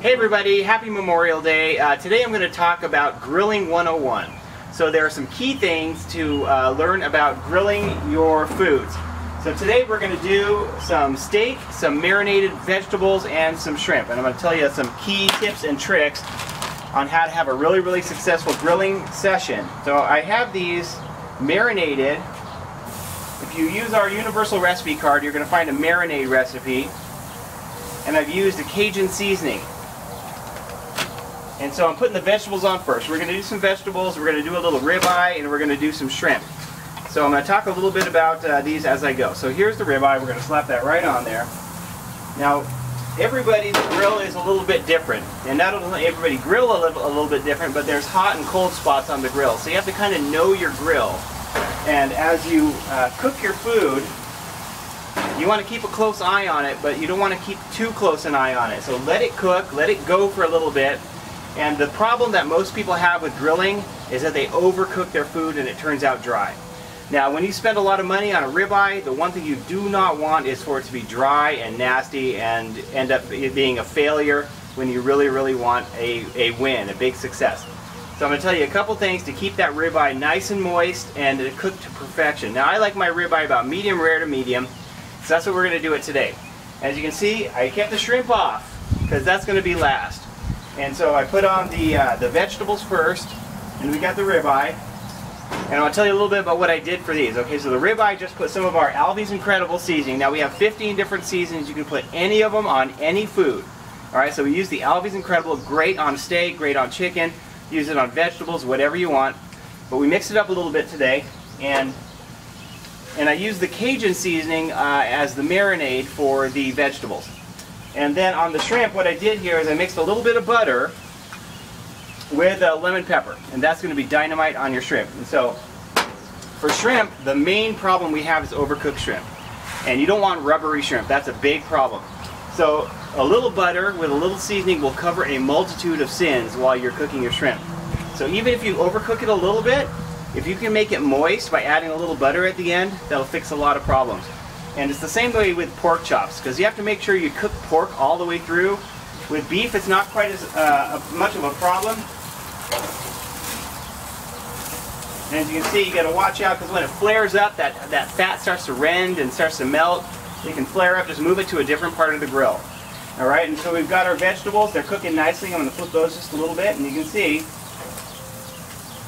Hey everybody, happy Memorial Day. Today I'm going to talk about Grilling 101. So there are some key things to learn about grilling your foods. So today we're going to do some steak, some marinated vegetables, and some shrimp. And I'm going to tell you some key tips and tricks on how to have a really successful grilling session. So I have these marinated. If you use our universal recipe card, you're going to find a marinade recipe. And I've used a Cajun seasoning. And so I'm putting the vegetables on first. We're going to do some vegetables, we're going to do a little ribeye, and we're going to do some shrimp. So I'm going to talk a little bit about these as I go. So here's the ribeye. We're going to slap that right on there. Now, everybody's grill is a little bit different. And not only everybody grill a little bit different, but there's hot and cold spots on the grill. So you have to kind of know your grill. And as you cook your food, you want to keep a close eye on it, but you don't want to keep too close an eye on it. So let it cook, let it go for a little bit. And the problem that most people have with grilling is that they overcook their food and it turns out dry. Now, when you spend a lot of money on a ribeye, the one thing you do not want is for it to be dry and nasty and end up being a failure when you really want a win, a big success. So I'm going to tell you a couple things to keep that ribeye nice and moist and to cook to perfection. Now, I like my ribeye about medium rare to medium, so that's what we're going to do it today. As you can see, I kept the shrimp off because that's going to be last. And so I put on the vegetables first, and we got the ribeye. And I'll tell you a little bit about what I did for these. Okay, so the ribeye, I just put some of our Alvy's Incredible seasoning. Now we have 15 different seasonings. You can put any of them on any food. Alright, so we use the Alvy's Incredible, great on steak, great on chicken. Use it on vegetables, whatever you want. But we mixed it up a little bit today. And I used the Cajun seasoning as the marinade for the vegetables. And then on the shrimp, what I did here is I mixed a little bit of butter with lemon pepper. And that's going to be dynamite on your shrimp. And so, for shrimp, the main problem we have is overcooked shrimp. And you don't want rubbery shrimp. That's a big problem. So, a little butter with a little seasoning will cover a multitude of sins while you're cooking your shrimp. So even if you overcook it a little bit, if you can make it moist by adding a little butter at the end, that'll fix a lot of problems. And it's the same way with pork chops, because you have to make sure you cook pork all the way through. With beef, it's not quite as much of a problem. And as you can see, you got to watch out, because when it flares up, that fat starts to rend and starts to melt. You can flare up, just move it to a different part of the grill. Alright, and so we've got our vegetables, they're cooking nicely. I'm going to flip those just a little bit, and you can see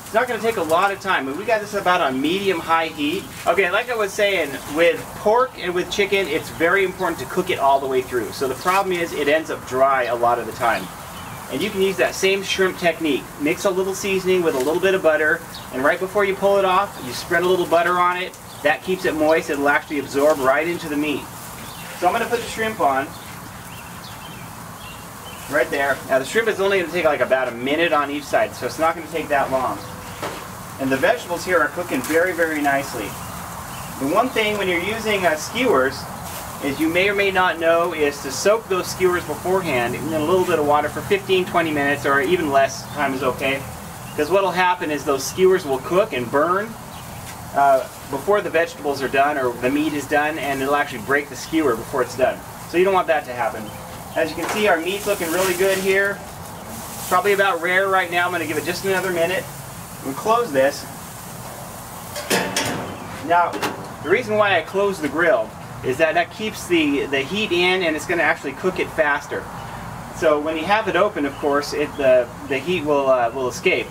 it's not going to take a lot of time, but we got this about on medium-high heat. Okay, like I was saying, with pork and with chicken, it's very important to cook it all the way through. So the problem is it ends up dry a lot of the time. And you can use that same shrimp technique. Mix a little seasoning with a little bit of butter, and right before you pull it off, you spread a little butter on it. That keeps it moist. It'll actually absorb right into the meat. So I'm going to put the shrimp on. Right there. Now the shrimp is only going to take like about a minute on each side, so it's not going to take that long. And the vegetables here are cooking very nicely. The one thing when you're using skewers is you may or may not know is to soak those skewers beforehand in a little bit of water for 15-20 minutes, or even less time is okay. Because what will happen is those skewers will cook and burn before the vegetables are done or the meat is done, and it'll actually break the skewer before it's done. So you don't want that to happen. As you can see, our meat's looking really good here. Probably about rare right now. I'm going to give it just another minute. We'll close this. Now, the reason why I close the grill is that keeps the heat in, and it's going to actually cook it faster. So when you have it open, of course, the heat will escape.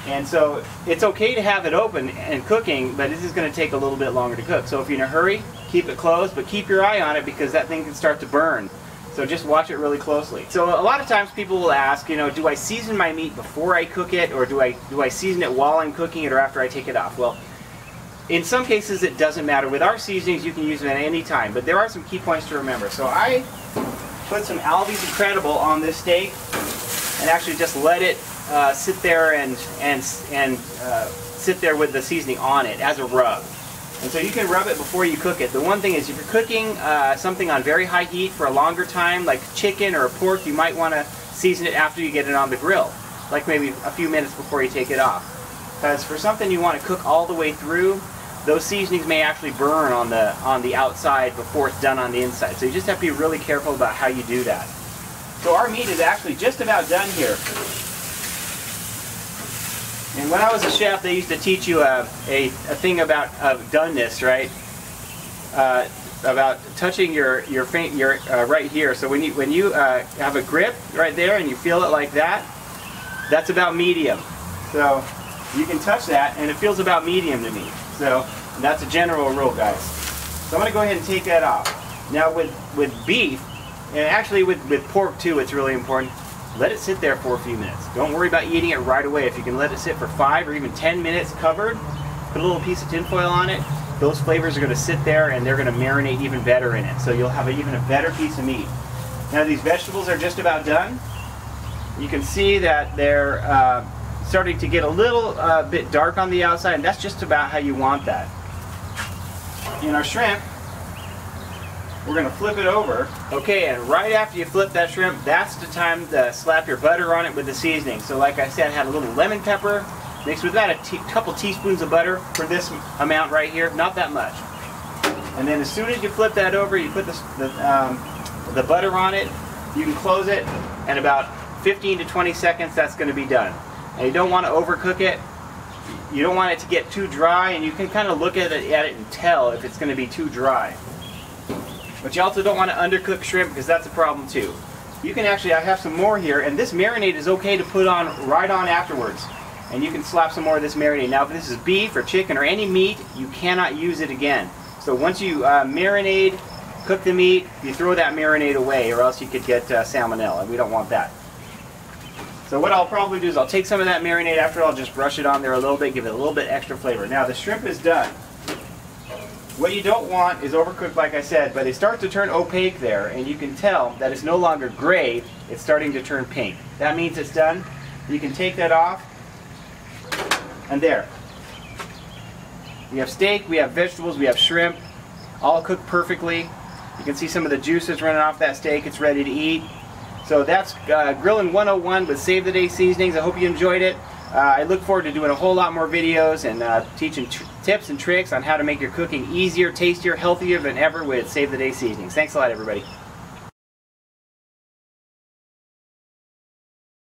And so it's okay to have it open and cooking, but this is going to take a little bit longer to cook. So if you're in a hurry, keep it closed, but keep your eye on it, because that thing can start to burn. So just watch it really closely. So a lot of times people will ask, you know, do I season my meat before I cook it, or do I season it while I'm cooking it, or after I take it off? Well, in some cases it doesn't matter. With our seasonings you can use them at any time, but there are some key points to remember. So I put some Alvy's Incredible on this steak and actually just let it sit there and sit there with the seasoning on it as a rub. And so you can rub it before you cook it. The one thing is, if you're cooking something on very high heat for a longer time, like chicken or pork, you might want to season it after you get it on the grill, like maybe a few minutes before you take it off. Because for something you want to cook all the way through, those seasonings may actually burn on the outside before it's done on the inside. So you just have to be really careful about how you do that. So our meat is actually just about done here. And when I was a chef, they used to teach you a thing about doneness, right? About touching your right here. So when you have a grip right there and you feel it like that, that's about medium. So you can touch that and it feels about medium to me. So that's a general rule, guys. So I'm going to go ahead and take that off. Now with beef, and actually with pork too, it's really important. Let it sit there for a few minutes. Don't worry about eating it right away. If you can let it sit for 5 or even 10 minutes covered, put a little piece of tin foil on it, those flavors are going to sit there and they're going to marinate even better in it. So you'll have even a better piece of meat. Now these vegetables are just about done. You can see that they're starting to get a little bit dark on the outside, and that's just about how you want that. In our shrimp, we're going to flip it over. Okay, and right after you flip that shrimp, that's the time to slap your butter on it with the seasoning. So like I said, I had a little lemon pepper mixed with about a couple teaspoons of butter for this amount right here, not that much. And then as soon as you flip that over, you put the butter on it, you can close it, and about 15 to 20 seconds that's going to be done. And you don't want to overcook it. You don't want it to get too dry, and you can kind of look at it and tell if it's going to be too dry. But you also don't want to undercook shrimp because that's a problem too. You can actually, I have some more here, and this marinade is okay to put on right on afterwards. And you can slap some more of this marinade. Now if this is beef or chicken or any meat, you cannot use it again. So once you marinade, cook the meat, you throw that marinade away, or else you could get salmonella. We don't want that. So what I'll probably do is I'll take some of that marinade after I'll just brush it on there a little bit, give it a little bit extra flavor. Now the shrimp is done. What you don't want is overcooked, like I said, but it starts to turn opaque there, and you can tell that it's no longer gray, it's starting to turn pink. That means it's done. You can take that off, and there. We have steak, we have vegetables, we have shrimp, all cooked perfectly. You can see some of the juices running off that steak. It's ready to eat. So that's Grilling 101 with Save the Day Seasonings. I hope you enjoyed it. I look forward to doing a whole lot more videos and teaching tips and tricks on how to make your cooking easier, tastier, healthier than ever with Save the Day Seasonings. Thanks a lot, everybody.